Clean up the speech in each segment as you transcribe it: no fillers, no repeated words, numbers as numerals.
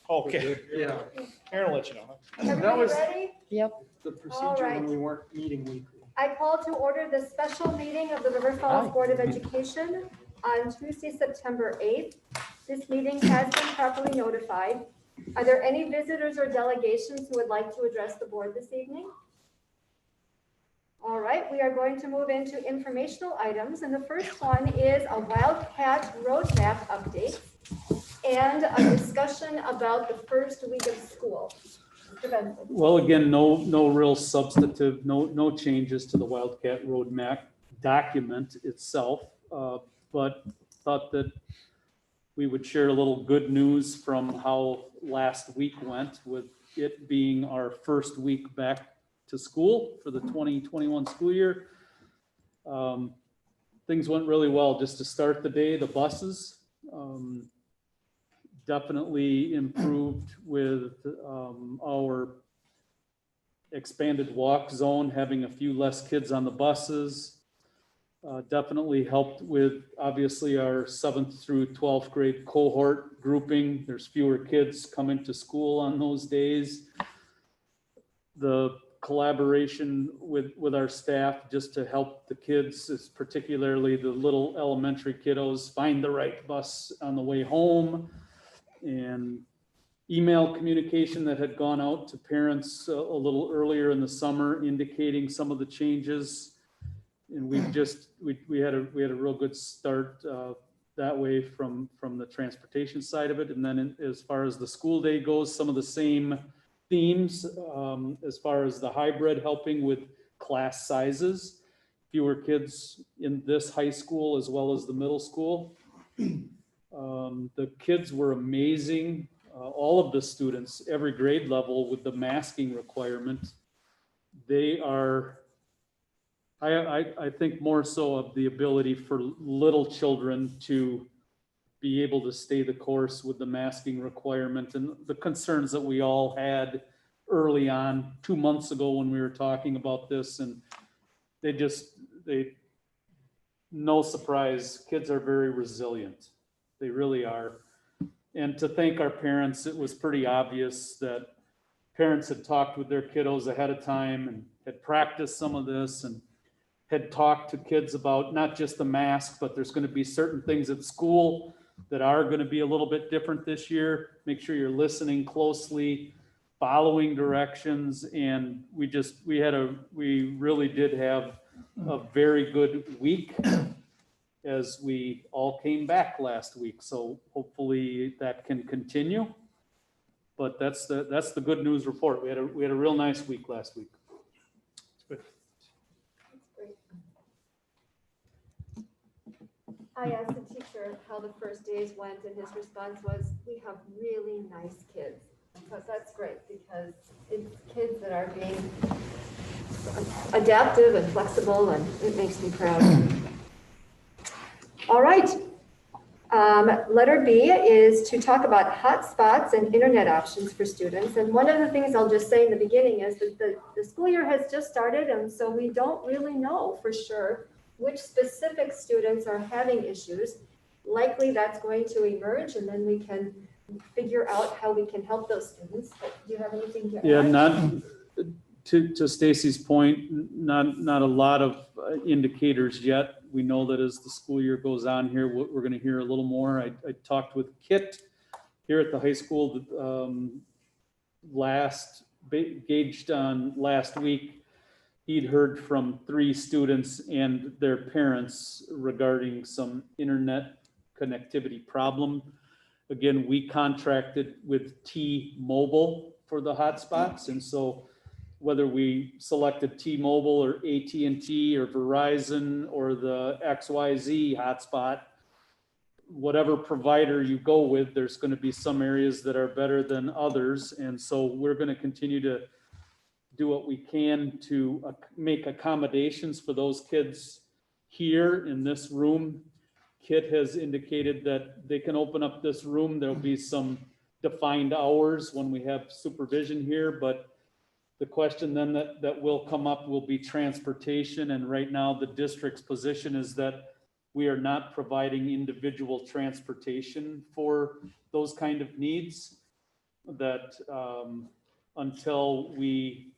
Okay. Yeah. Aaron will let you know. Everybody ready? Yep. The procedure right. when we weren't meeting weekly. I call to order the special meeting of the River Falls Board of Education on Tuesday, September 8th. This meeting has been properly notified. Are there any visitors or delegations who would like to address the board this evening? All right, we are going to move into informational items, and the first one is a WILDCAT roadmap update and a discussion about the first week of school. Mr. Benson. Well, again, no real substantive, no changes to the WILDCAT roadmap document itself, but thought that we would share a little good news from how last week went, with it being our first week back to school for the 2021 school year. Things went really well. Just to start the day, the buses definitely improved with our expanded walk zone, having a few less kids on the buses. Definitely helped with, obviously, our 7th through 12th grade cohort grouping. There's fewer kids coming to school on those days. The collaboration with our staff just to help the kids, is particularly the little elementary kiddos, find the right bus on the way home, and email communication that had gone out to parents a little earlier in the summer indicating some of the changes. And we had a real good start that way from the transportation side of it. And then as far as the school day goes, some of the same themes as far as the hybrid, helping with class sizes, fewer kids in this high school as well as the middle school. The kids were amazing. All of the students, every grade level, with the masking requirement, they are, I think, more so of the ability for little children to be able to stay the course with the masking requirement, and the concerns that we all had early on 2 months ago when we were talking about this. And no surprise, kids are very resilient. They really are. And to thank our parents, it was pretty obvious that parents had talked with their kiddos ahead of time and had practiced some of this and had talked to kids about not just the mask, but there's going to be certain things at school that are going to be a little bit different this year. Make sure you're listening closely, following directions. And we really did have a very good week as we all came back last week. So hopefully that can continue. But that's the good news report. We had a real nice week last week. I asked the teacher how the first days went, and his response was, "We have really nice kids." So that's great, because it's kids that are being adaptive and flexible, and it makes me proud. All right. Letter B is to talk about hotspots and internet options for students. And one of the things I'll just say in the beginning is that the school year has just started, and so we don't really know for sure which specific students are having issues. Likely that's going to emerge, and then we can figure out how we can help those students. But do you have anything to add? Yeah, not to Stacy's point, not a lot of indicators yet. We know that as the school year goes on here, we're going to hear a little more. I talked with Kit here at the high school gauged on last week. He'd heard from 3 students and their parents regarding some internet connectivity problem. Again, we contracted with T-Mobile for the hotspots. And so whether we selected T-Mobile or AT&T or Verizon or the XYZ hotspot, whatever provider you go with, there's going to be some areas that are better than others. And so we're going to continue to do what we can to make accommodations for those kids here in this room. Kit has indicated that they can open up this room. There'll be some defined hours when we have supervision here, but the question then that will come up will be transportation. And right now the district's position is that we are not providing individual transportation for those kind of needs. that until we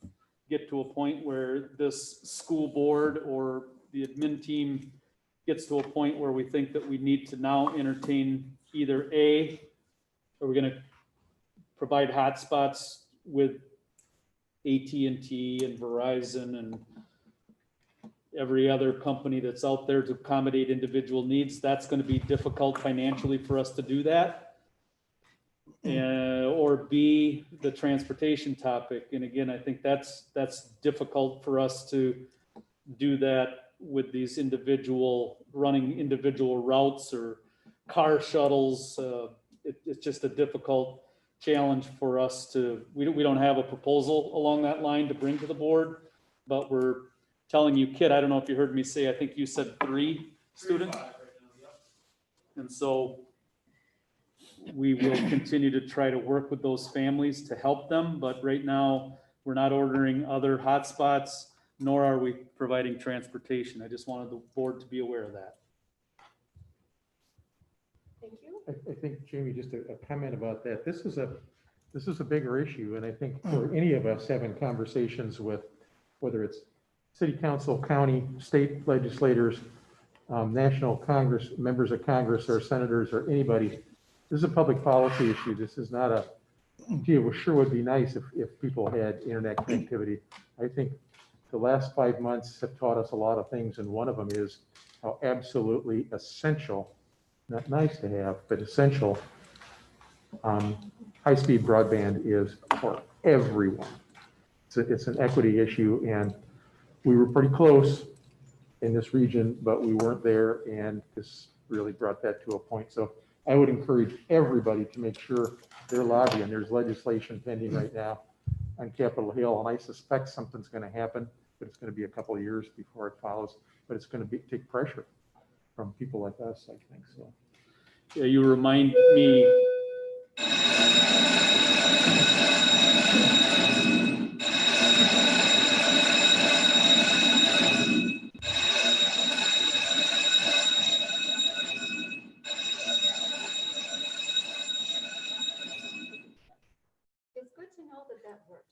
get to a point where this school board or the admin team gets to a point where we think that we need to now entertain either are we gonna provide hotspots with AT&T and Verizon and every other company that's out there to accommodate individual needs. That's going to be difficult financially for us to do that. Or B, the transportation topic. And again, I think that's difficult for us to do that with these running individual routes or car shuttles. It's just a difficult challenge for us we don't have a proposal along that line to bring to the board, but we're telling you, Kit, I don't know if you heard me say, I think you said 3 students. And so we will continue to try to work with those families to help them. But right now, we're not ordering other hotspots, nor are we providing transportation. I just wanted the board to be aware of that. Thank you. I think, Jamie, just a comment about that. This is a bigger issue, and I think for any of us having conversations with, whether it's city council, county, state legislators, national Congress, members of Congress, or senators, or anybody, this is a public policy issue. This is not gee, it sure would be nice if people had internet connectivity. I think the last 5 months have taught us a lot of things, and one of them is how absolutely essential, not nice to have, but essential, high-speed broadband is for everyone. It's an equity issue, and we were pretty close in this region, but we weren't there, and this really brought that to a point. So I would encourage everybody to make sure they're lobbying. There's legislation pending right now on Capitol Hill, and I suspect something's going to happen, but it's going to be a couple of years before it follows. But it's going to take pressure from people like us, I think. So. Yeah, you remind me. It's good to know that works.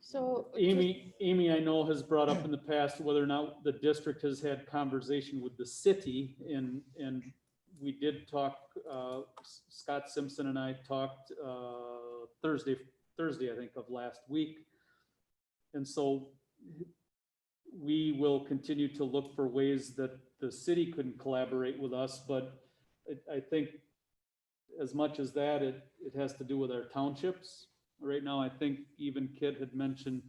So Amy, I know has brought up in the past whether or not the district has had conversation with the city, and we did talk. Scott Simpson and I talked Thursday, I think, of last week, and so we will continue to look for ways that the city couldn't collaborate with us. But I think as much as that, it has to do with our townships. Right now, I think even Kit had mentioned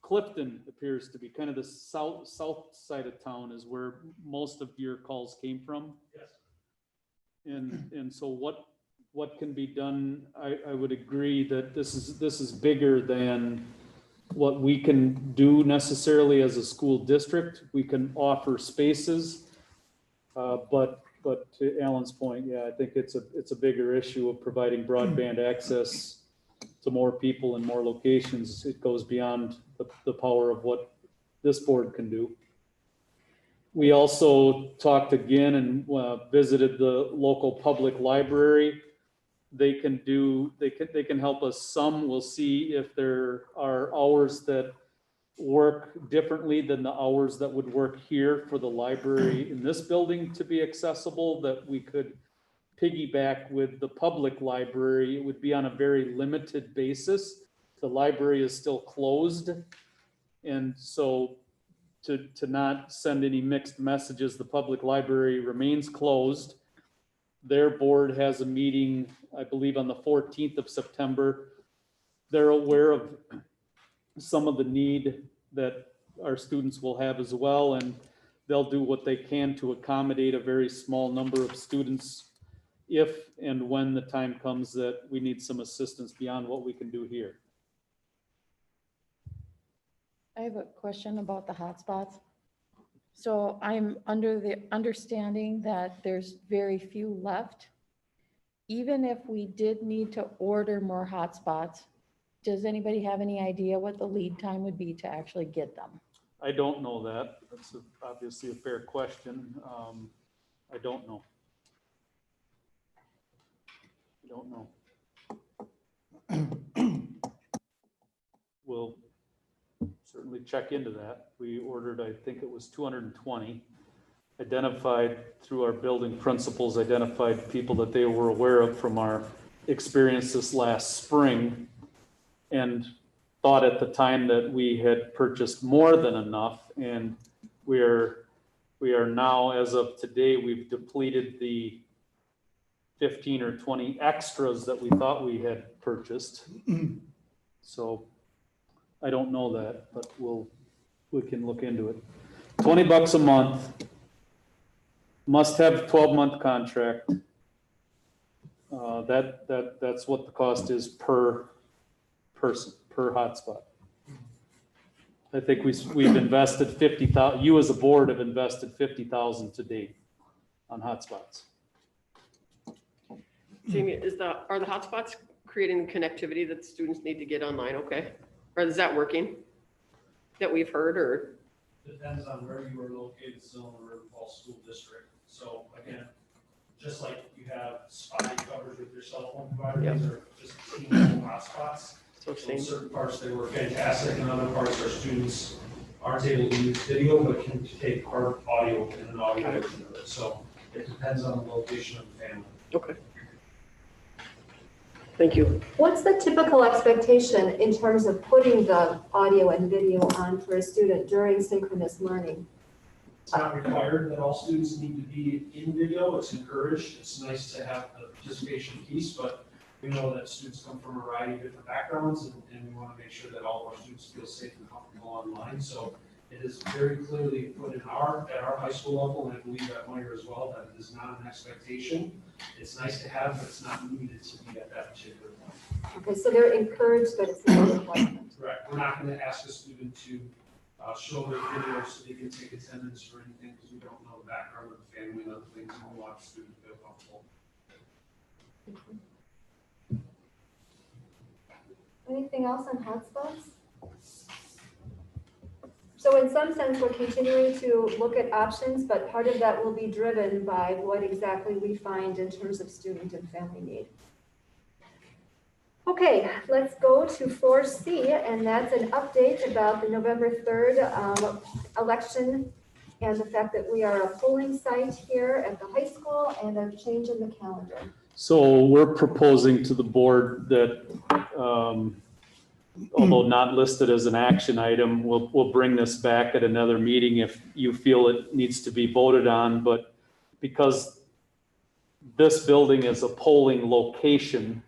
Clifton appears to be kind of the south side of town is where most of your calls came from. Yes. And so what can be done? I would agree that this is bigger than what we can do necessarily as a school district. We can offer spaces, but to Alan's point, yeah, I think it's a bigger issue of providing broadband access to more people in more locations. It goes beyond the power of what this board can do. We also talked again and visited the local public library. They can help us some. We'll see if there are hours that work differently than the hours that would work here for the library in this building to be accessible, that we could piggyback with the public library. It would be on a very limited basis. The library is still closed. And so to not send any mixed messages, the public library remains closed. Their board has a meeting, I believe, on the 14th of September. They're aware of some of the need that our students will have as well, and they'll do what they can to accommodate a very small number of students if and when the time comes that we need some assistance beyond what we can do here. I have a question about the hotspots. So I'm under the understanding that there's very few left. Even if we did need to order more hotspots, does anybody have any idea what the lead time would be to actually get them? I don't know that. That's obviously a fair question. I don't know. I don't know. We'll certainly check into that. We ordered, I think it was 220, identified through our building principals, identified people that they were aware of from our experience this last spring, and thought at the time that we had purchased more than enough, and we are now, as of today, we've depleted the 15 or 20 extras that we thought we had purchased. So I don't know that, but we can look into it. $20 a month, must have a 12-month contract. That's what the cost is per person, per hotspot. I think we've invested 50,000, you as a board have invested 50,000 to date on hotspots. Jamie, are the hotspots creating the connectivity that students need to get online, okay? Or is that working? That we've heard, or? Depends on where you are located, still in the River Falls School District. So again, just like you have spotty coverage with your cell phone provider, Yep. these are just team hotspots. So So in same. certain parts they work fantastic, and other parts our students aren't able to use video, but can take hard audio and an audio version of it. So it depends on the location of the family. Okay. Thank you. What's the typical expectation in terms of putting the audio and video on for a student during synchronous learning? It's not required that all students need to be in video. It's encouraged. It's nice to have the participation piece, but we know that students come from a variety of different backgrounds, and we want to make sure that all of our students feel safe and comfortable online. So it is very clearly put in at our high school level, and I believe at Moyer as well, that it is not an expectation. It's nice to have, but it's not needed to be at that particular point. Okay, so they're encouraged, but it's not a requirement. Correct. We're not going to ask a student to show their video so they can take attendance or anything, because we don't know the background of the family and other things, and we want the student to feel comfortable. Anything else on hotspots? So in some sense, we're continuing to look at options, but part of that will be driven by what exactly we find in terms of student and family need. Okay, let's go to 4C, and that's an update about the November 3rd election and the fact that we are a polling site here at the high school and a change in the calendar. So we're proposing to the board that, although not listed as an action item, we'll bring this back at another meeting if you feel it needs to be voted on. But because this building is a polling location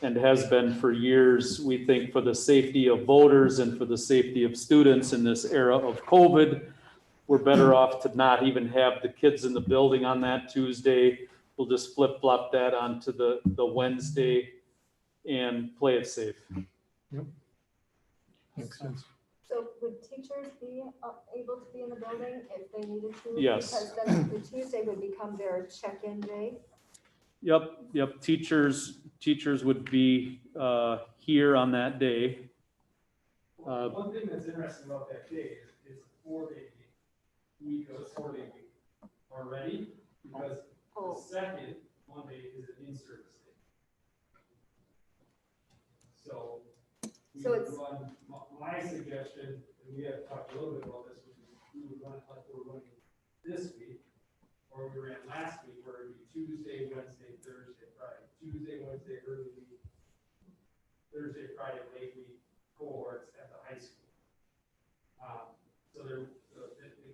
and has been for years, we think for the safety of voters and for the safety of students in this era of COVID, we're better off to not even have the kids in the building on that Tuesday. We'll just flip-flop that onto the Wednesday and play it safe. Makes sense. So would teachers be able to be in the building if they needed to? Yes. Because then the Tuesday would become their check-in day? Yep. Teachers would be here on that day. One thing that's interesting about that day is it's a 4-day week, or a 4-day week already, because the second Monday is an in-service day. So we So would it's- run, my suggestion, and we have talked a little bit about this, which is we would run it like we're running this week, or we ran last week, where it would be Tuesday, Wednesday, Thursday, Friday. Tuesday, Wednesday, early week, Thursday, Friday, late week cohorts at the high school. So the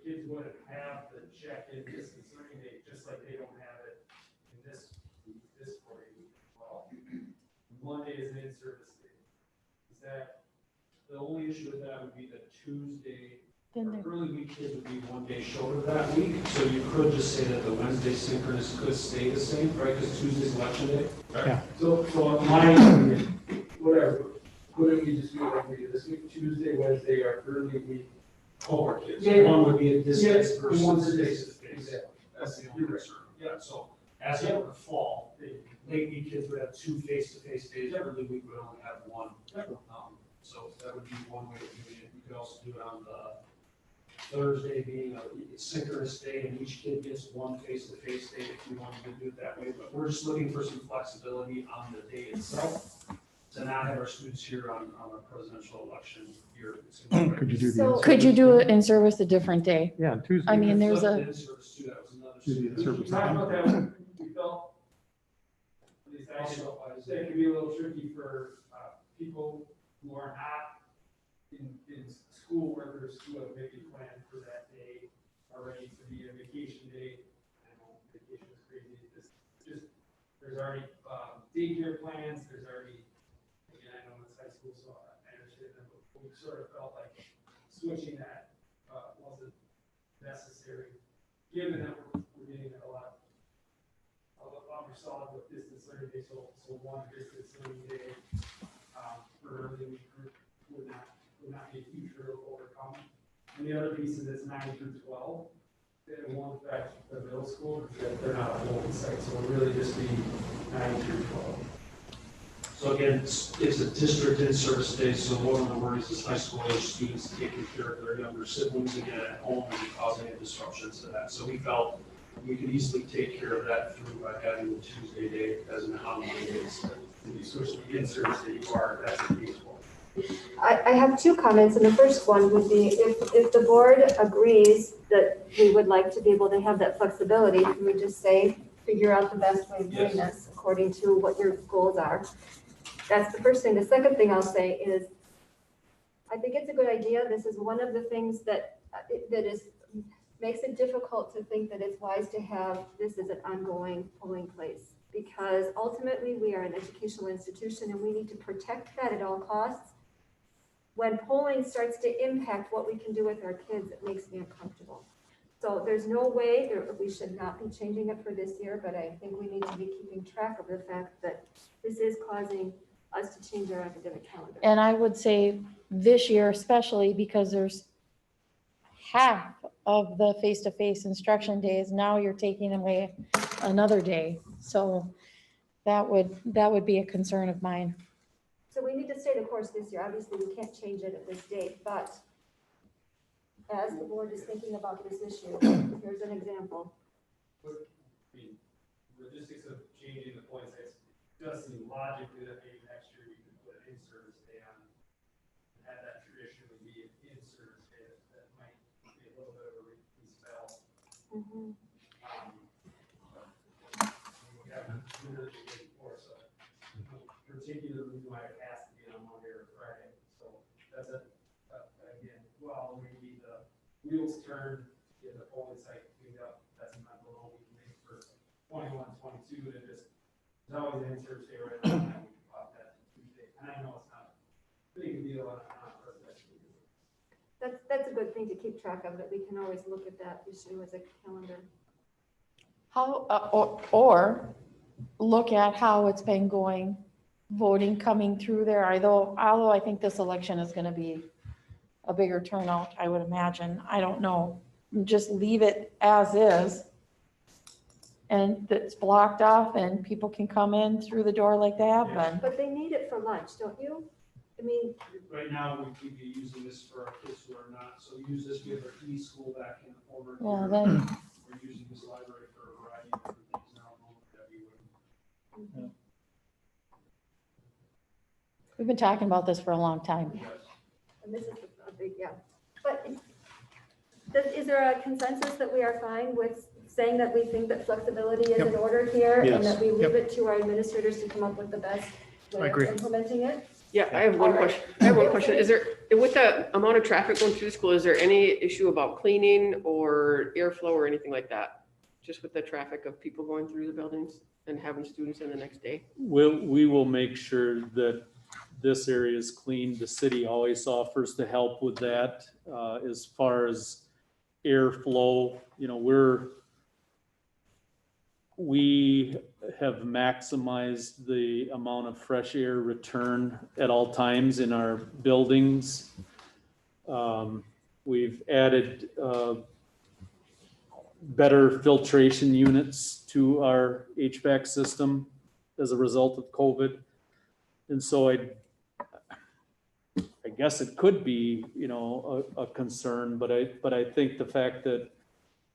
kids wouldn't have the check-in distance learning day, just like they don't have it in this 4-day week as well. Monday is an in-service day. Is that, the only issue with that would be the Tuesday, early week kids would be 1 day shorter that week. So you could just say that the Wednesday synchronous could stay the same, right? Because Tuesday's election day. Right? Yeah. So my opinion, whatever, couldn't we just do it like we did this week? Tuesday, Wednesday are early week cohort kids. Yeah. One would be a distance Yeah, versus one's a face to face. Exactly. That's the only concern. Yeah, so as it would fall, the late week kids would have 2 face-to-face days. Early week would only have 1. So that would be one way of doing it. You could also do it on the Thursday being a synchronous day and each kid gets one face-to-face day if you wanted to do it that way. But we're just looking for some flexibility on the day itself to not have our students here on a presidential election year. Could you do the? So- Could you do it in service a different day? Yeah, on Tuesday. I mean, there's a, Do the in-service. We talked about that, we felt, at least I felt, that could be a little tricky for people who are not in school workers who have maybe planned for that day already to be a vacation day. I know vacation is crazy, it's just, there's already daycare plans, there's already, again, I know it's high school, so I understand that, but we sort of felt like switching that wasn't necessary, given that we're getting a lot more solid with distance learning day, so one distance learning day for early week group would not be a huge hurdle to overcome. And the other piece is it's 9 through 12. It won't affect the middle school because they're not a open site, so it'll really just be 9 through 12. So again, it's a district in-service day, so one of the worries is high school age students taking care of their younger siblings again at home and causing any disruptions to that. So we felt we could easily take care of that through by having the Tuesday day as an online day instead. If you switch the in-service day, you are, that's the case for. I have two comments, and the first one would be if the board agrees that we would like to be able to have that flexibility, can we just say, figure out the best way of doing this according to what your goals are? That's the first thing. The second thing I'll say is, I think it's a good idea. This is one of the things that makes it difficult to think that it's wise to have this as an ongoing polling place. Because ultimately we are an educational institution and we need to protect that at all costs. When polling starts to impact what we can do with our kids, it makes me uncomfortable. So there's no way we should not be changing it for this year, but I think we need to be keeping track of the fact that this is causing us to change our academic calendar. and I would say this year especially because there's half of the face-to-face instruction days. Now you're taking away another day. So that would be a concern of mine. So we need to stay the course this year. Obviously, we can't change it at this date, but as the board is thinking about this issue, here's an example. I mean, logistics of changing the points, it does seem logically that maybe next year we could put an in-service day on, and have that traditionally be an in-service day, that might be a little bit of a repeat spell. Mhm. We haven't really did before, so particularly why it has to be on Monday or Friday, so that's again, well, maybe the wheels turn, get the polling site cleaned up, that's a mental note we can make for 21, 22, to just, there's always an in-service day right now, and we can pop that to Tuesday, and I know it's not a big deal on a presidential year. That's a good thing to keep track of, that we can always look at that issue as a calendar. How, or look at how it's been going, voting coming through there. Although I think this election is going to be a bigger turnout, I would imagine. I don't know. Just leave it as is. And it's blocked off and people can come in through the door like they have been. But they need it for lunch, don't you? I mean, Right now, we'd be using this for our kids who are not, so use this, we have our e-school back in the former. Well, year. then, We're using this library for a variety of different things now, that we would. we've been talking about this for a long time. and this is a big, yeah. But is there a consensus that we are fine with saying that we think that flexibility is in order here? And that we leave it to our administrators to come up with the best way of implementing it? Yeah, I have one question. I have one question. Is there, with the amount of traffic going through the school, is there any issue about cleaning or airflow or anything like that? Just with the traffic of people going through the buildings and having students in the next day? We will make sure that this area is clean. The city always offers to help with that. As far as airflow, we have maximized the amount of fresh air return at all times in our buildings. We've added better filtration units to our HVAC system as a result of COVID. And so I guess it could be, you know, a concern, but I think the fact that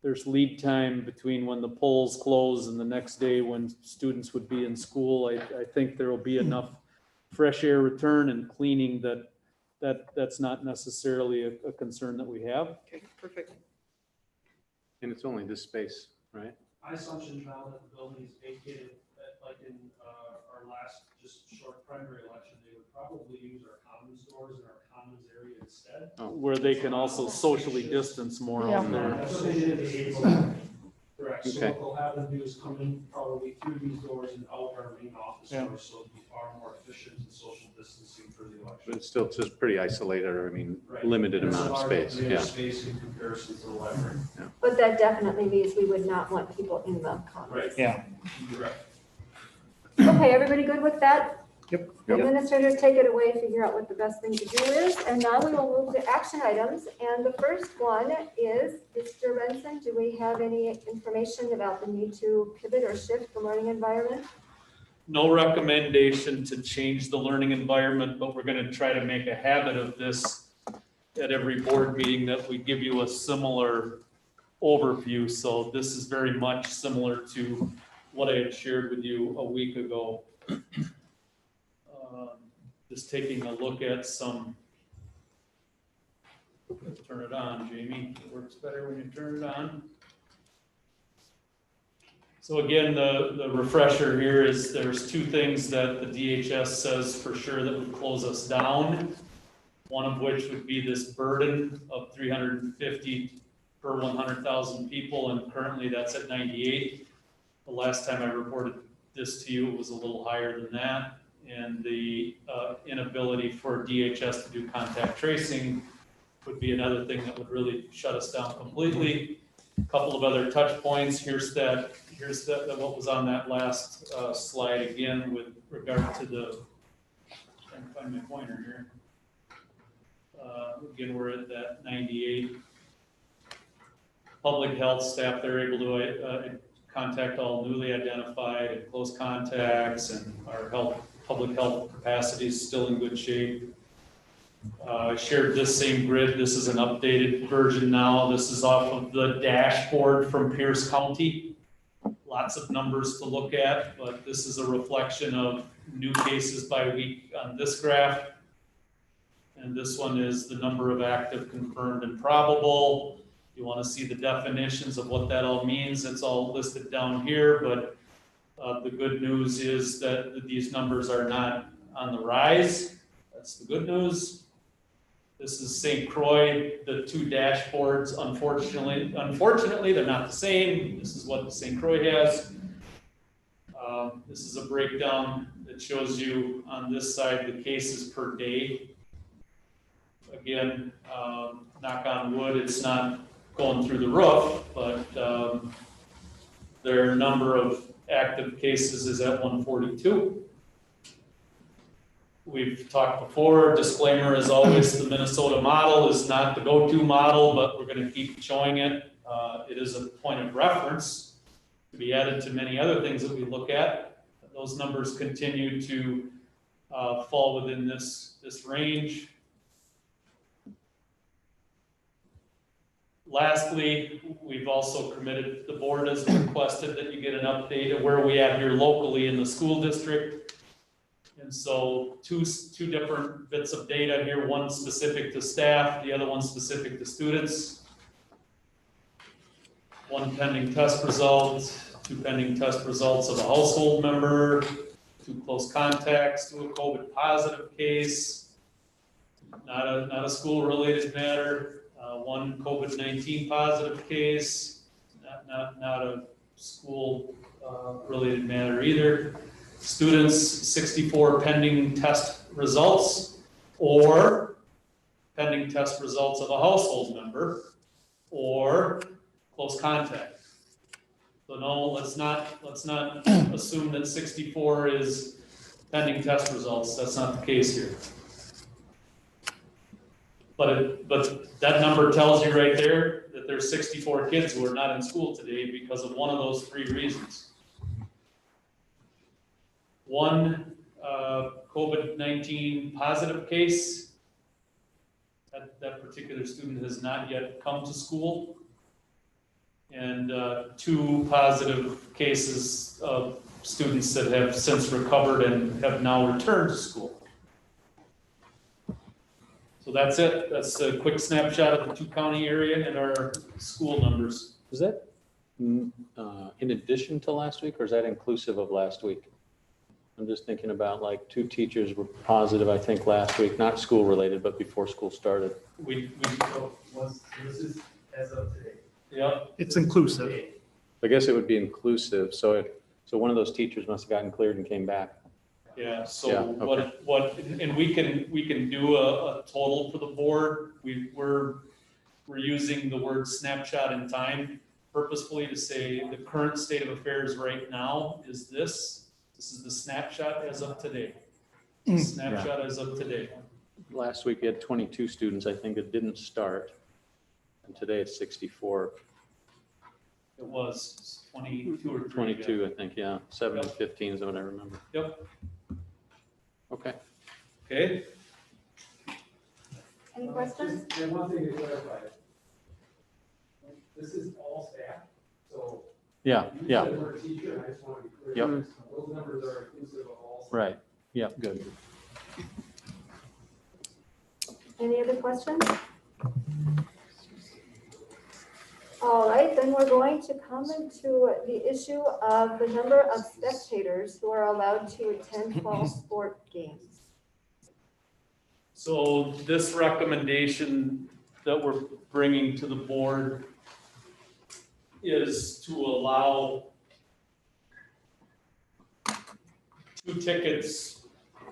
there's lead time between when the polls close and the next day when students would be in school, I think there will be enough fresh air return and cleaning that's not necessarily a concern that we have. Okay, perfect. And it's only this space, right? My assumption now that the building is vacated, like in our last just short primary election, they would probably use our commons doors in our commons area instead. Where they can also socially distance more out there. That's what they did in April. Correct, so Okay. what they'll have them do is come in probably through these doors and out our main office Yeah. doors, so it'll be far more efficient in social distancing for the election. But it's still just pretty isolated, or I mean, Right. limited And it's amount of a space, larger yeah. Space in comparison to the library. But that definitely means we would not want people in the commons. Yeah. Correct. Okay, everybody good with that? Yep. Administrators, take it away, figure out what the best thing to do is, and now we will move to action items. And the first one is, Mr. Benson, do we have any information about the need to pivot or shift the learning environment? No recommendation to change the learning environment, but we're gonna try to make a habit of this at every board meeting, that we give you a similar overview. So this is very much similar to what I had shared with you a week ago. Just taking a look at some, turn it on, Jamie, it works better when you turn it on. So again, the refresher here is there's two things that the DHS says for sure that would close us down. One of which would be this burden of 350 per 100,000 people, and currently that's at 98. The last time I reported this to you, it was a little higher than that. And the inability for DHS to do contact tracing would be another thing that would really shut us down completely. A couple of other touch points. Here's what was on that last slide again with regard to the, trying to find my pointer here. Again, we're at that 98. Public health staff, they're able to contact all newly identified and close contacts, and our public health capacity is still in good shape. I shared this same grid. This is an updated version now. This is off of the dashboard from Pierce County. Lots of numbers to look at, but this is a reflection of new cases by week on this graph. And this one is the number of active, confirmed, and probable. You want to see the definitions of what that all means. It's all listed down here, but the good news is that these numbers are not on the rise. That's the good news. This is St. Croix, the two dashboards. Unfortunately, they're not the same. This is what St. Croix has. This is a breakdown that shows you on this side the cases per day. Again, knock on wood, it's not going through the roof, but their number of active cases is at 142. We've talked before, disclaimer as always, the Minnesota model is not the go-to model, but we're going to keep showing it. It is a point of reference to be added to many other things that we look at. Those numbers continue to fall within this range. Lastly, we've also committed, the board has requested that you get an update of where we at here locally in the school district. And so two different bits of data here, one specific to staff, the other one specific to students. One pending test result, two pending test results of a household member, two close contacts to a COVID positive case, not a school related matter. One COVID-19 positive case, not a school related matter either. Students, 64 pending test results, or pending test results of a household member, or close contact. So no, let's not assume that 64 is pending test results. That's not the case here. But that number tells you right there that there's 64 kids who are not in school today because of one of those three reasons. One, COVID-19 positive case, that particular student has not yet come to school. And 2 positive cases of students that have since recovered and have now returned to school. So that's it. That's a quick snapshot of the 2-county area and our school numbers. Is that in addition to last week, or is that inclusive of last week? I'm just thinking about like 2 teachers were positive, I think, last week, not school related, but before school started. This is as of today. Yeah, It's inclusive. I guess it would be inclusive. So one of those teachers must have gotten cleared and came back. yeah. Yeah, So okay. and we can do a total for the board. We're using the word snapshot in time purposefully to say the current state of affairs right now is this. This is the snapshot as of today. Snapshot as of today. Last week we had 22 students, I think, it didn't start. And today it's 64. It was 22 or 3. 22, I think, yeah. 7 and Yep. 15 is what I remember. Yep. Okay. Okay. Any questions? And one thing to clarify. This is all staff, so. Yeah, You yeah, said the word teacher, and I just want to be clear. Yep. Those numbers are inclusive of all. Staff. right. Yeah, good. Any other questions? All right, then we're going to come into the issue of the number of spectators who are allowed to attend fall sport games. So this recommendation that we're bringing to the board is to allow 2 tickets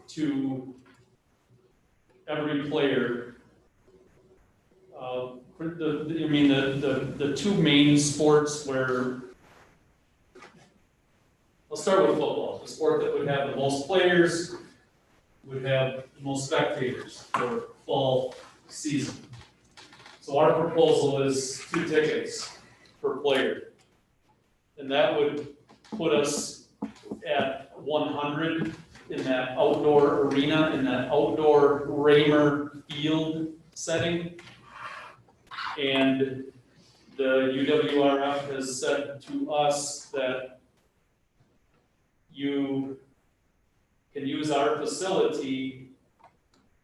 to every player. For the 2 main sports where, I'll start with football, the sport that would have the most players, would have the most spectators for fall season. So our proposal is 2 tickets per player. And that would put us at 100 in that outdoor arena, in that outdoor Raymer field setting. And the UWRF has said to us that you can use our facility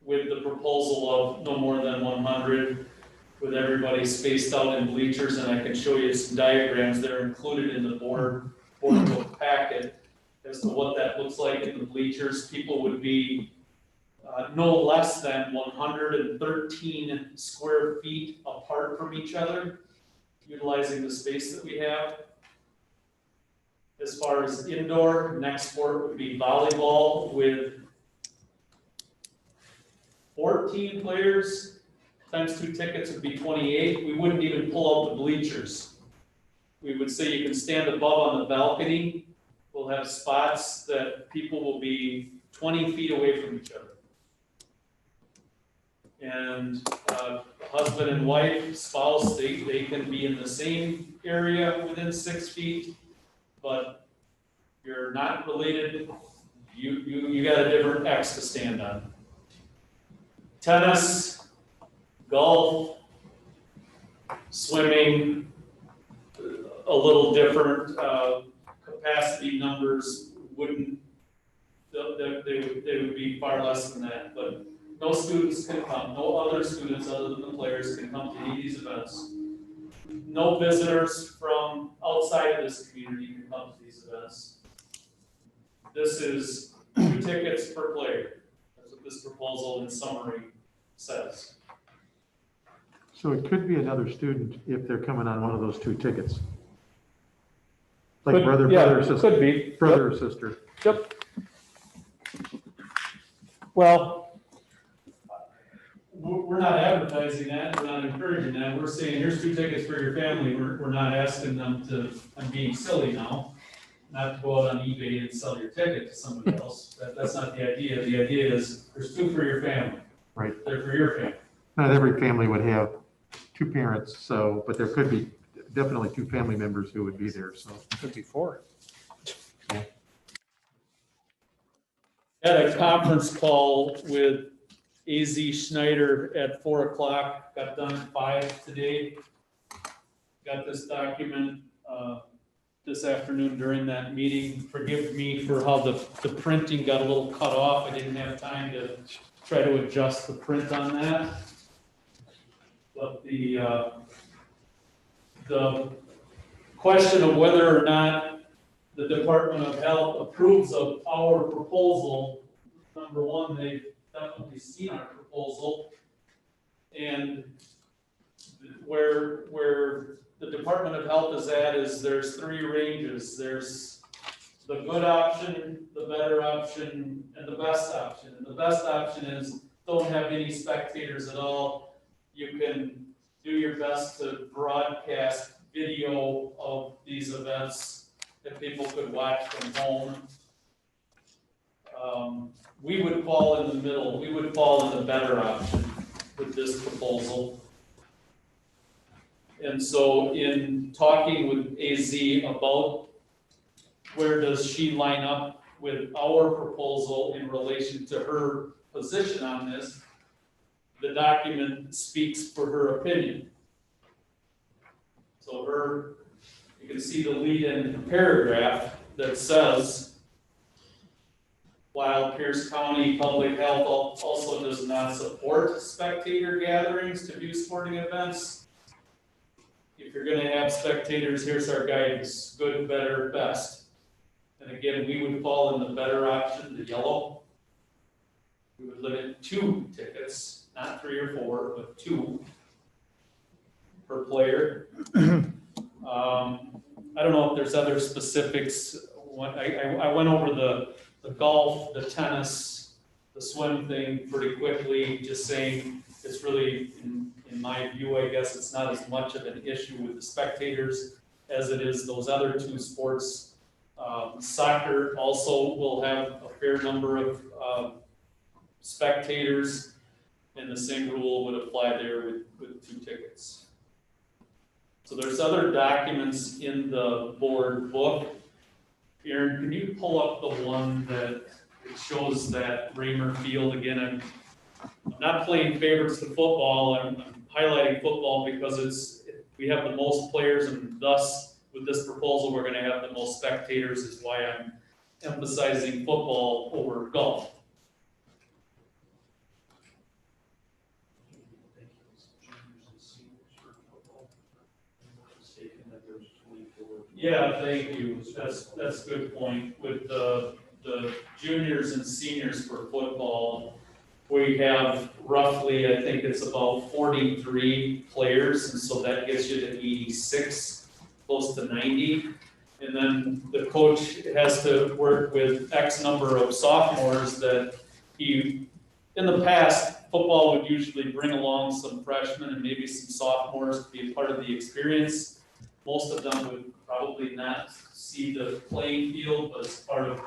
with the proposal of no more than 100, with everybody spaced out in bleachers, and I can show you some diagrams that are included in the board book packet as to what that looks like in the bleachers. People would be no less than 113 square feet apart from each other, utilizing the space that we have. As far as indoor, next sport would be volleyball with 14 players, times 2 tickets would be 28. We wouldn't even pull out the bleachers. We would say you can stand above on the balcony. We'll have spots that people will be 20 feet away from each other. And husband and wife, spouse, they can be in the same area within 6 feet, but you're not related, you got a different X to stand on. Tennis, golf, swimming, a little different, capacity numbers wouldn't, they would be far less than that, but no students can come, no other students other than the players can come to any of these events. No visitors from outside of this community can come to these events. This is 2 tickets per player. That's what this proposal in summary says. So it could be another student if they're coming on one of those 2 tickets. Like Could- brother yeah, or sister. Could be. Brother or sister. Yep. Well, we're not advertising that, we're not encouraging that, we're saying, here's 2 tickets for your family, we're not asking them to, I'm being silly now, not to go out on eBay and sell your ticket to somebody else, that's not the idea is, there's 2 for your family. Right. They're for your family. Not every family would have 2 parents, so, but there could be definitely 2 family members who would be there, so. Could be 4. Had a conference call with AZ Schneider at 4 o'clock, got done at 5 today. Got this document this afternoon during that meeting. Forgive me for how the printing got a little cut off. I didn't have time to try to adjust the print on that. But the question of whether or not the Department of Health approves of our proposal, number one, they've definitely seen our proposal. And where the Department of Health is at is there's 3 ranges. There's the good option, the better option, and the best option. And the best option is don't have any spectators at all. You can do your best to broadcast video of these events that people could watch from home. We would fall in the middle. We would fall in the better option with this proposal. And so in talking with AZ about where does she line up with our proposal in relation to her position on this, the document speaks for her opinion. So you can see the lead-in paragraph that says, while Pierce County Public Health also does not support spectator gatherings to view sporting events, if you're gonna have spectators, here's our guidance: good, better, best. And again, we would fall in the better option, the yellow. We would limit 2 tickets, not 3 or 4, but 2 per player. I don't know if there's other specifics. I went over the golf, the tennis, the swim thing pretty quickly, just saying it's really, in my view, I guess it's not as much of an issue with the spectators as it is those other 2 sports. Soccer also will have a fair number of spectators, and the same rule would apply there with 2 tickets. So there's other documents in the board book. Aaron, can you pull up the one that shows that Raymer Field again? I'm not playing favorites to football. I'm highlighting football because we have the most players, and thus with this proposal we're going to have the most spectators, is why I'm emphasizing football over golf. Yeah, thank you. That's a good point. With the juniors and seniors for football, we have roughly, I think it's about 43 players, and so that gets you to 86, close to 90. And then the coach has to work with X number of sophomores that in the past, football would usually bring along some freshmen and maybe some sophomores to be a part of the experience. Most of them would probably not see the playing field, but as part of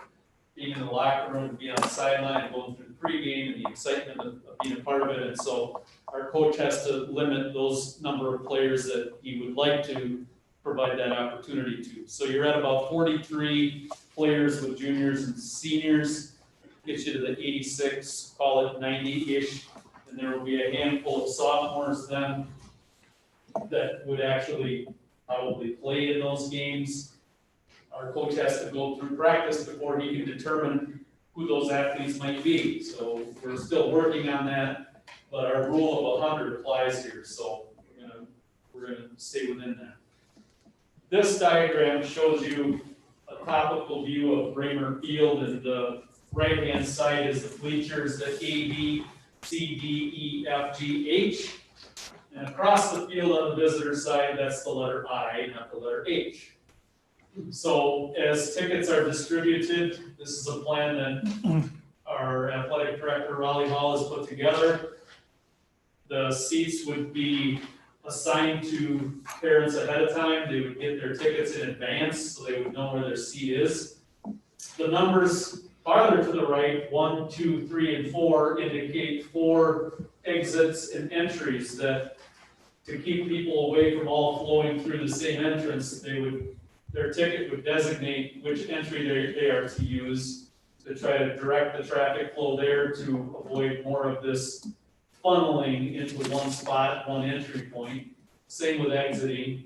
being in the locker room, being on the sideline, and going through the pregame and the excitement of being a part of it. And so our coach has to limit those number of players that he would like to provide that opportunity to. So you're at about 43 players with juniors and seniors, gets you to the 86, call it 90-ish. And there will be a handful of sophomores then that would actually probably play in those games. Our coach has to go through practice before he can determine who those athletes might be. So we're still working on that, but our rule of 100 applies here. So we're gonna stay within that. This diagram shows you a topical view of Raymer Field, and the right-hand side is the bleachers, the A, B, C, D, E, F, G, H. And across the field on the visitor side, that's the letter I, not the letter H. So as tickets are distributed, this is a plan that our athletic director, Raleigh Hall, has put together. The seats would be assigned to parents ahead of time. They would get their tickets in advance, so they would know where their seat is. The numbers farther to the right, 1, 2, 3, and 4, indicate 4 exits and entries that, to keep people away from all flowing through the same entrance, their ticket would designate which entry they are to use. to try to direct the traffic flow there to avoid more of this funneling into one spot, one entry point. Same with exiting.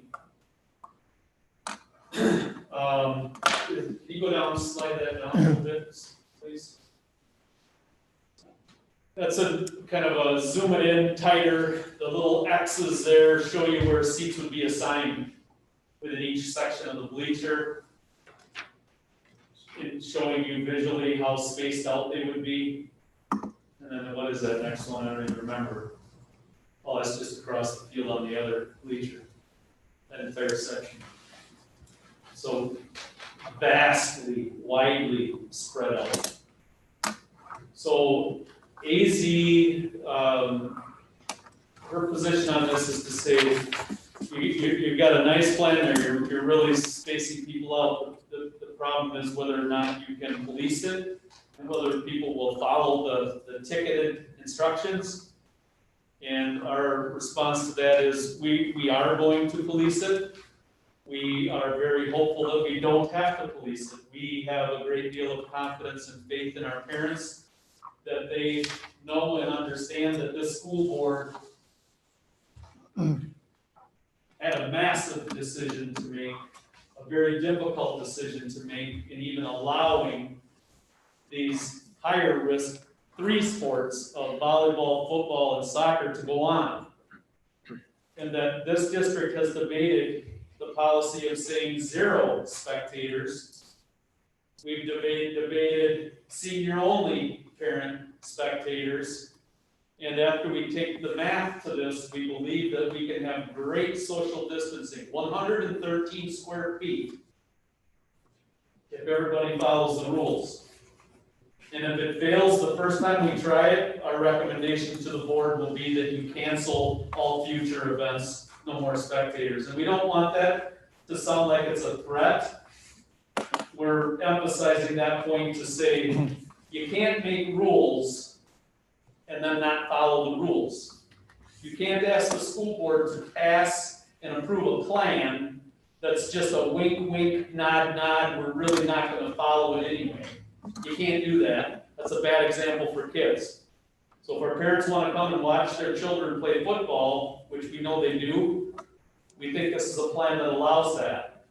Can you go down, slide that down a little bit, please? That's a kind of a zoom it in tighter. The little X's there show you where seats would be assigned within each section of the bleacher. It's showing you visually how spaced out they would be. And then what is that next one? I don't even remember. Oh, that's just across the field on the other bleacher, that entire section. So vastly, widely spread out. So AZ, her position on this is to say, you've got a nice plan there, you're really spacing people out. The problem is whether or not you can police it and whether people will follow the ticketed instructions. And our response to that is we are going to police it. We are very hopeful that we don't have to police it. We have a great deal of confidence and faith in our parents that they know and understand that this school board had a massive decision to make, a very difficult decision to make in even allowing these higher risk 3 sports of volleyball, football, and soccer to go on. And that this district has debated the policy of saying 0 spectators. We've debated senior-only parent spectators. And after we take the math to this, we believe that we can have great social distancing, 113 square feet, if everybody follows the rules. And if it fails the first time we try it, our recommendation to the board will be that you cancel all future events, no more spectators. And we don't want that to sound like it's a threat. We're emphasizing that point to say, you can't make rules and then not follow the rules. You can't ask the school board to pass and approve a plan that's just a wink, wink, nod, nod, we're really not gonna follow it anyway. You can't do that. That's a bad example for kids. So if our parents wanna come and watch their children play football, which we know they do, we think this is a plan that allows that.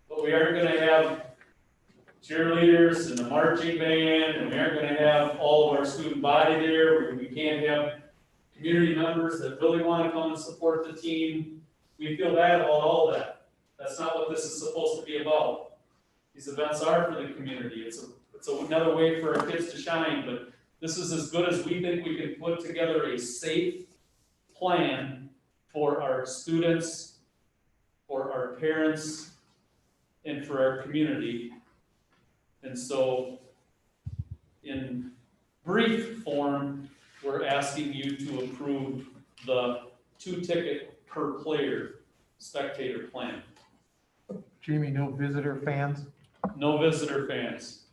But we aren't gonna have cheerleaders and a marching band, and we aren't gonna have all of our student body there. We can't have community members that really wanna come and support the team. We feel bad about all that. That's not what this is supposed to be about. These events are for the community. It's another way for our kids to shine, but this is as good as we think we can put together a safe plan for our students, for our parents, and for our community. And so, in brief form, we're asking you to approve the 2 ticket per player spectator plan. Jamie, no visitor fans? No visitor fans,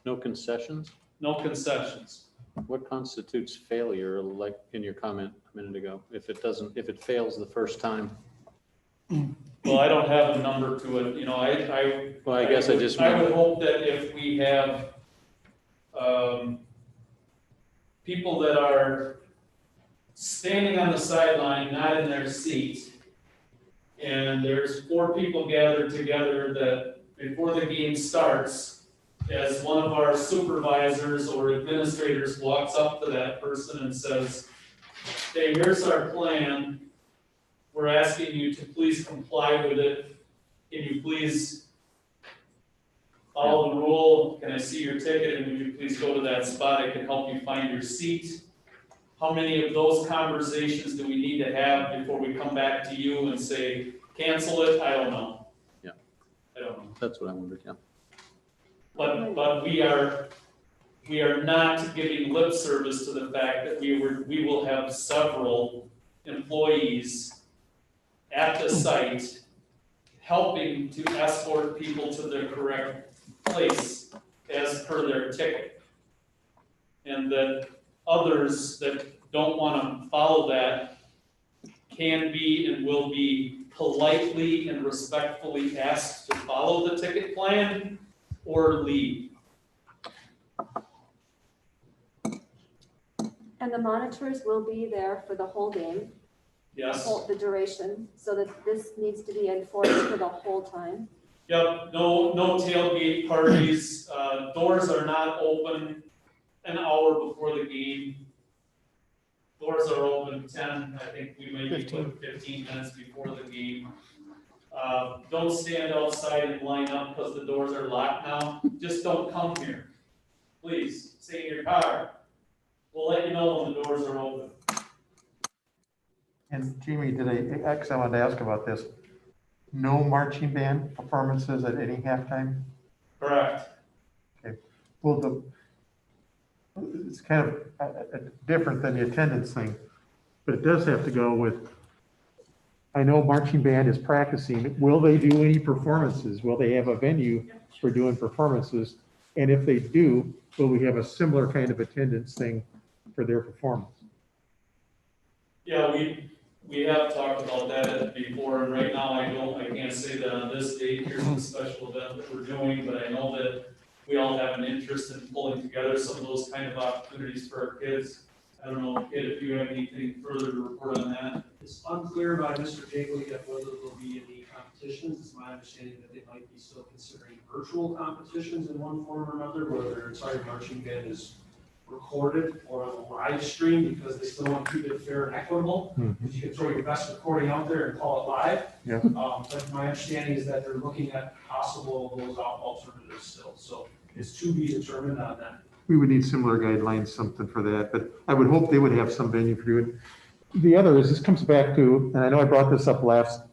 No concessions? no concessions. What constitutes failure, like in your comment a minute ago? If it fails the first time? Well, I don't have a number to it, Well, I guess I just I meant, would hope that if we have, people that are standing on the sideline, not in their seat, and there's 4 people gathered together that before the game starts, as one of our supervisors or administrators walks up to that person and says, hey, here's our plan. We're asking you to please comply with it. Can you please follow the rule? Can I see your ticket? And would you please go to that spot? I can help you find your seat. How many of those conversations do we need to have before we come back to you and say, cancel it? I don't know. Yeah. I don't know. that's what I wondered, yeah. But we are not giving lip service to the fact that we will have several employees at the site helping to escort people to their correct place as per their ticket. And that others that don't want to follow that can be and will be politely and respectfully asked to follow the ticket plan or leave. And the monitors will be there for the whole game, Yes. the duration, so that this needs to be enforced for the whole time. Yep, no tailgate parties, doors are not open an hour before the game. Doors are open 10, I think we might be put 15 minutes before the game. Don't stand outside and line up because the doors are locked now, just don't come here. Please, stay in your car. We'll let you know when the doors are open. And Jamie, actually, I wanted to ask about this. No marching band performances at any halftime? Correct. Well, it's kind of different than the attendance thing, but it does have to go with, I know marching band is practicing. Will they do any performances? Will they have a venue for doing performances? And if they do, will we have a similar kind of attendance thing for their performance? Yeah, we have talked about that before, and right now I can't say that on this date, here's the special event that we're doing, but I know that we all have an interest in pulling together some of those kind of opportunities for our kids. I don't know, Kid, if you have anything further to report on that. It's unclear by Mr. Jagley yet whether there'll be any competitions. It's my understanding that they might be still considering virtual competitions in one form or another, whether their entire marching band is recorded or on a live stream, because they still want to keep it fair and equitable. Because you can throw your best recording out there and call it live. Yeah. But my understanding is that they're looking at possible those alternatives still. So it's to be determined on that. We would need similar guidelines, something for that, but I would hope they would have some venue for doing. The other is, this comes back to, and I know I brought this up last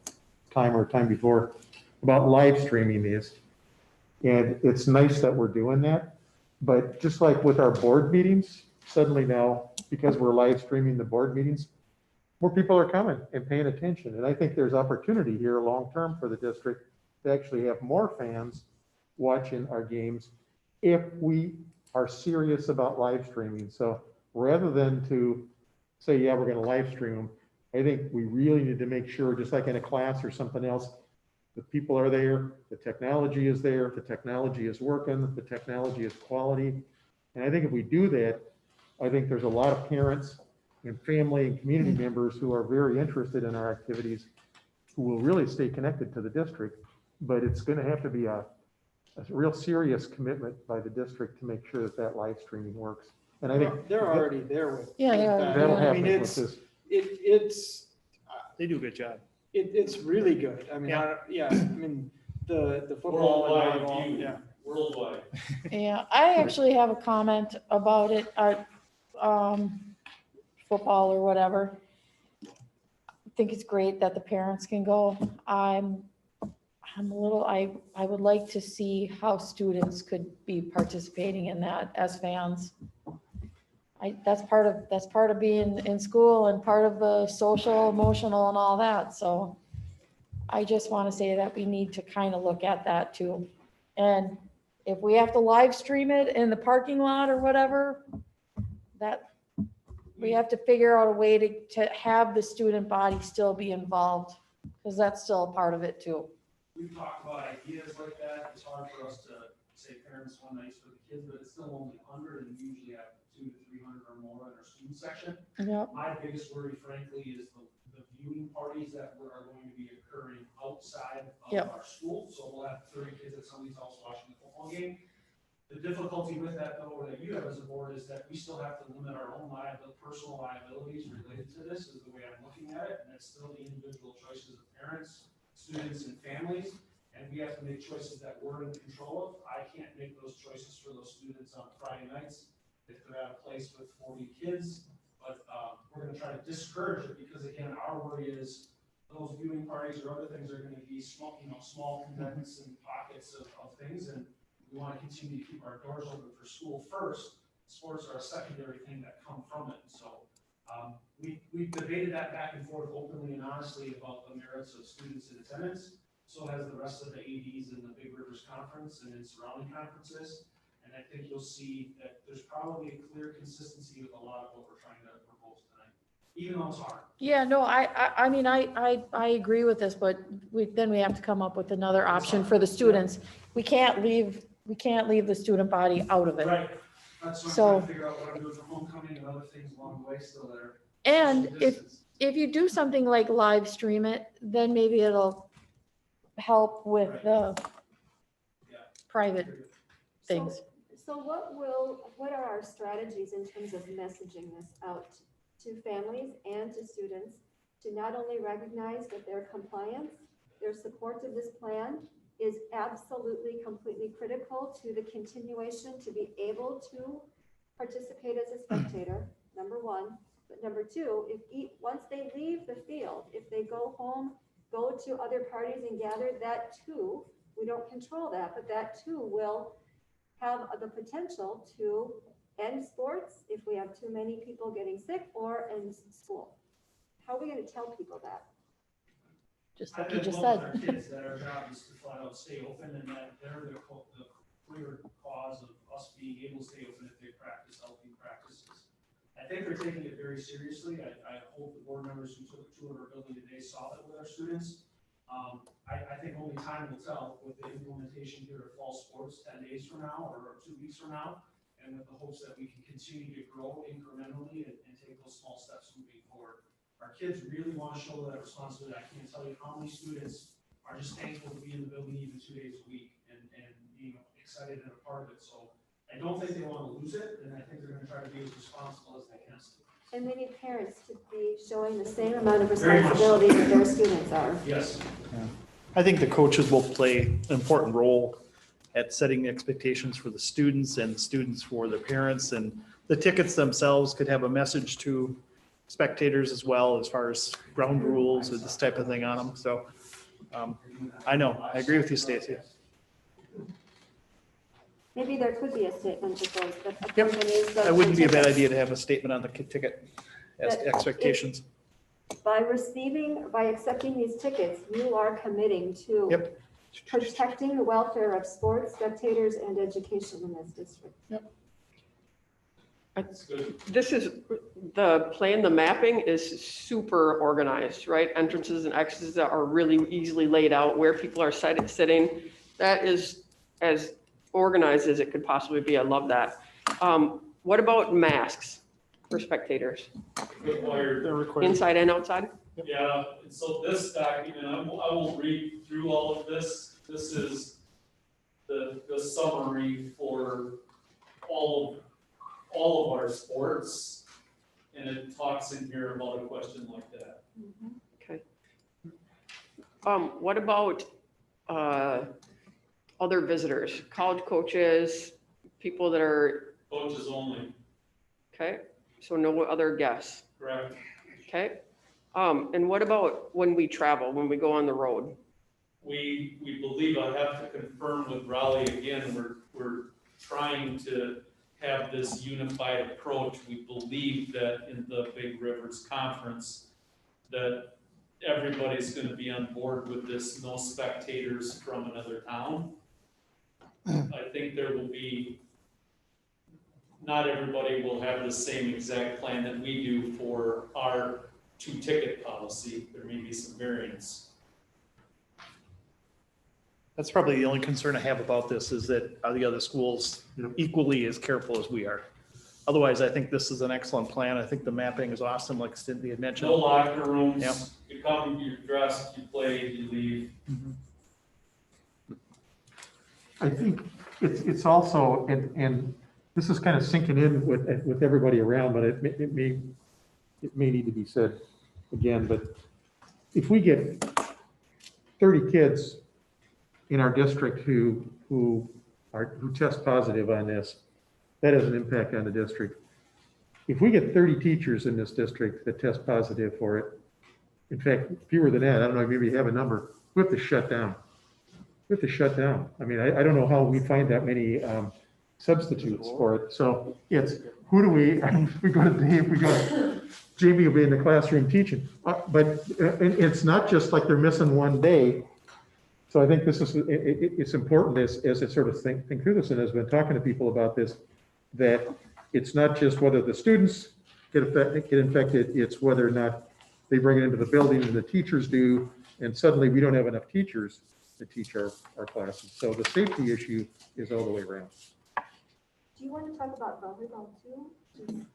time or time before, about live streaming these. And it's nice that we're doing that, but just like with our board meetings, suddenly now, because we're live streaming the board meetings, more people are coming and paying attention. And I think there's opportunity here long-term for the district to actually have more fans watching our games if we are serious about live streaming. So rather than to say, yeah, we're gonna live stream them, I think we really need to make sure, just like in a class or something else, the people are there, the technology is there, the technology is working, the technology is quality. And I think if we do that, I think there's a lot of parents and family and community members who are very interested in our activities who will really stay connected to the district. But it's gonna have to be a real serious commitment by the district to make sure that that live streaming works. And I think They're already there with. Yeah, they are. with that. that'll I mean, happen with it's, this. it's, They do a good job. it's really good. I mean, I mean, the football and Worldwide volleyball, view. yeah. Worldwide. Yeah, I actually have a comment about it, football or whatever. I think it's great that the parents can go. I'm a little, I would like to see how students could be participating in that as fans. That's part of being in school and part of the social, emotional and all that. So I just want to say that we need to kind of look at that too. And if we have to live stream it in the parking lot or whatever, that we have to figure out a way to have the student body still be involved, because that's still a part of it too. We've talked about ideas like that. It's hard for us to say parents want nice for the kids, but it's still only 100, and we usually have 200 to 300 or more in our student section. Yep. My biggest worry, frankly, is the viewing parties that are going to be occurring outside of our school. So we'll have 30 kids at somebody's house watching the football game. The difficulty with that, though, that you have as a board, is that we still have to limit our own personal liabilities related to this, is the way I'm looking at it, and it's still the individual choices of parents, students, and families, and we have to make choices that we're in control of. I can't make those choices for those students on Friday nights if they're at a place with 40 kids, but we're gonna try to discourage it, because again, our worry is those viewing parties or other things are gonna be small, small condensed and pockets of things, and we wanna continue to keep our doors open for school first. Sports are a secondary thing that come from it, so we've debated that back and forth openly and honestly about the merits of students in attendance. So has the rest of the ADs in the Big Rivers Conference and in surrounding conferences. And I think you'll see that there's probably a clear consistency with a lot of what we're trying to propose tonight, even though it's hard. Yeah, no, I mean, I agree with this, but then we have to come up with another option for the students. We can't leave the student body out of it. Right. That's what I'm So- trying to figure out what I'm doing for homecoming and other things along the way still there. And Social if, distance. if you do something like live stream it, then maybe it'll help with Right. the Yeah. private things. So what are our strategies in terms of messaging this out to families and to students to not only recognize that their compliance, their support of this plan is absolutely, completely critical to the continuation to be able to participate as a spectator, number one. But number two, once they leave the field, if they go home, go to other parties and gather, that too, we don't control that, but that too will have the potential to end sports if we have too many people getting sick or end school. How are we going to tell people that? Just I've like you been just told said. with our kids that our job is to flat out stay open and that they're the clear cause of us being able to stay open if they practice healthy practices. I think they're taking it very seriously. I hope the board members who took a tour of our building today saw that with our students. I think only time will tell with the implementation here of fall sports 10 days from now or 2 weeks from now, and with the hopes that we can continue to grow incrementally and take those small steps moving forward. Our kids really want to show that responsibility. I can't tell you how many students are just thankful to be in the building even 2 days a week and being excited and a part of it. So I don't think they want to lose it, and I think they're going to try to be as responsible as they can. And they need parents to be showing the same amount of Very much so. responsibility that their students are. Yes. I think the coaches will play an important role at setting the expectations for the students and the students for their parents. And the tickets themselves could have a message to spectators as well as far as ground rules or this type of thing on them. So I know, I agree with you, Stacy. Maybe there could be a statement that goes, that Yep. accompanies the. It wouldn't be a bad tickets. idea to have a statement on the ticket as That expectations. By accepting these tickets, you are committing to Yep. protecting the welfare of sports, spectators, and education in this district. That's good. This is, the plan, the mapping is super organized, right? Entrances and exits are really easily laid out where people are sitting. That is as organized as it could possibly be. I love that. What about masks for spectators, Required. They're required. inside and outside? Yeah, and so this document, I won't read through all of this. This is the summary for all of our sports. And it talks in here about a question like that. Okay. What about other visitors, college coaches, people that are, Coaches only, okay? So no other guests, correct? okay? And what about when we travel, when we go on the road? We believe, I have to confirm with Raleigh again, we're trying to have this unified approach. We believe that in the Big Rivers Conference, that everybody's gonna be on board with this, no spectators from another town. I think there will be, not everybody will have the same exact plan that we do for our 2-ticket policy. There may be some variance. That's probably the only concern I have about this is that are the other schools equally as careful as we are? Otherwise, I think this is an excellent plan. I think the mapping is awesome, like Cynthia had mentioned. No locker rooms. Yep. You come, you're dressed, you play, you leave. I think it's also, and this is kind of sinking in with everybody around, but it may need to be said again, but if we get 30 kids in our district who test positive on this, that has an impact on the district. If we get 30 teachers in this district that test positive for it, in fact, fewer than that, I don't know, maybe you have a number, we have to shut down. We have to shut down. I mean, I don't know how we find that many substitutes for it. So it's, who do we go to Dave, we go, Jamie will be in the classroom teaching. But it's not just like they're missing one day. So I think this is, it's important as I sort of think through this and has been talking to people about this, that it's not just whether the students get infected, it's whether or not they bring it into the building and the teachers do, and suddenly we don't have enough teachers to teach our classes. So the safety issue is all the way around. Do you want to talk about volleyball too?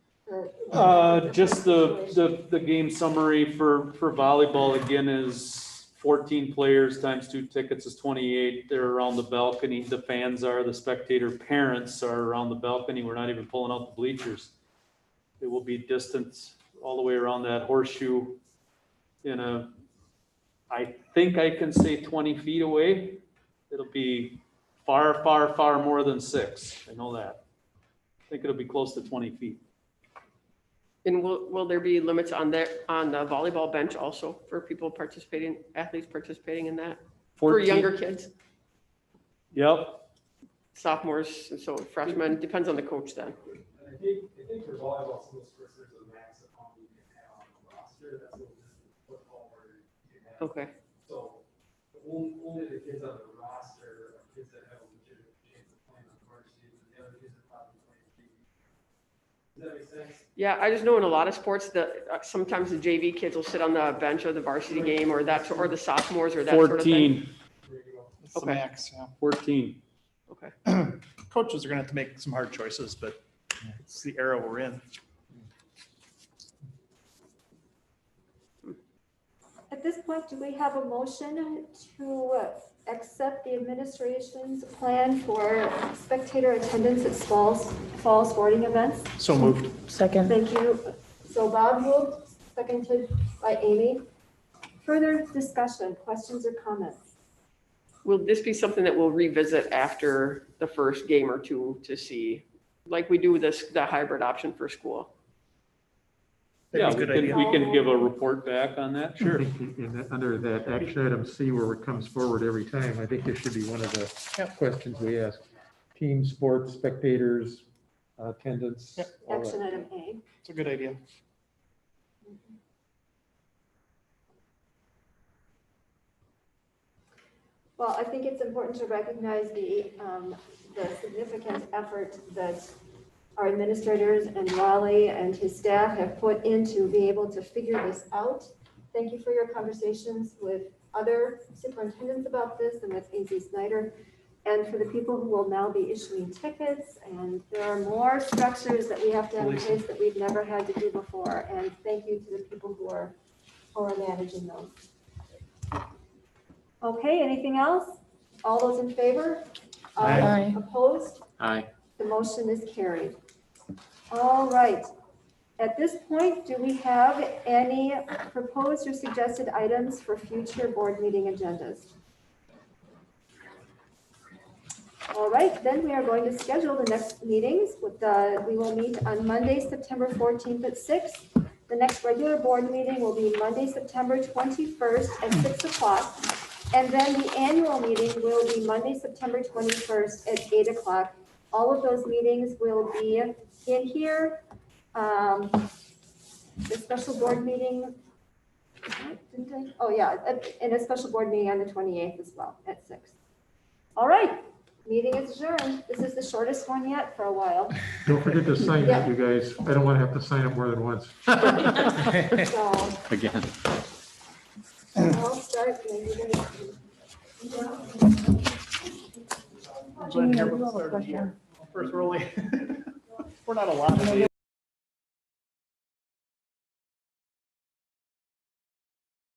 Just the game summary for volleyball again is 14 players times 2 tickets is 28. They're around the balcony. The fans are, the spectator parents are around the balcony. We're not even pulling out the bleachers. It will be distance all the way around that horseshoe in a, I think I can say 20 feet away. It'll be far, far, far more than 6. I know that. I think it'll be close to 20 feet. And will there be limits on the volleyball bench also for people participating, athletes participating in that? For 14 younger kids, Yep. sophomores, and so freshmen, depends on the coach then. And I think for volleyball, some of those sports, there's a max of how many you can have on the roster. That's what this is football where you can have. Okay. So only the kids on the roster are kids that have a legitimate chance of playing on varsity, and the other kids are probably playing JV. Does that make sense? Yeah, I just know in a lot of sports that sometimes the JV kids will sit on the bench of the varsity game or that, or the sophomores or that sort of thing. 14. There you go. It's the Okay. max, yeah. 14. Okay. Coaches are gonna have to make some hard choices, but it's the era we're in. At this point, do we have a motion to accept the administration's plan for spectator attendance at fall sporting events? So moved. Second. Thank you. So Bob moved, seconded by Amy. Further discussion, questions or comments? Will this be something that we'll revisit after the first game or two to see, like we do the hybrid option for school? Yeah, That'd be a good idea. we can give a report back on that. I think under that action item C where it comes forward every time, I think this should be one of the questions we ask. Team sports, spectators, attendance. Yep. all that. Action item A. It's a good idea. Well, I think it's important to recognize the significant effort that our administrators and Raleigh and his staff have put in to be able to figure this out. Thank you for your conversations with other superintendents about this and with A.Z. Snyder, and for the people who will now be issuing tickets. And there are more structures that we have to have in place that we've never had to do before. And thank you to the people who are managing those. Okay, anything else? All those in favor? Aye. Opposed? Aye. The motion is carried. All right. At this point, do we have any proposed or suggested items for future board meeting agendas? All right, then we are going to schedule the next meetings. We will meet on Monday, September 14th at 6. The next regular board meeting will be Monday, September 21st at 6 o'clock. And then the annual meeting will be Monday, September 21st at 8 o'clock. All of those meetings will be in here. The special board meeting, and a special board meeting on the 28th as well at 6. All right, meeting is adjourned. This is the shortest one yet for a while. Don't forget to sign that, you guys. I don't want to have to sign it more than once. So Again. I'll start. Glenn, here I do we'll have a start question. First, we're only, we're not allowed to be.